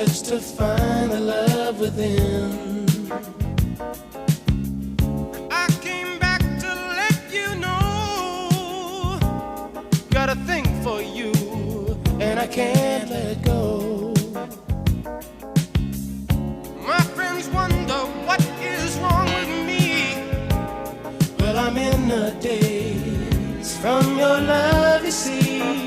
search to find the love within. I came back to let you know, got a thing for you, and I can't let go. My friends wonder what is wrong with me. Well, I'm in a daze from your love, you see.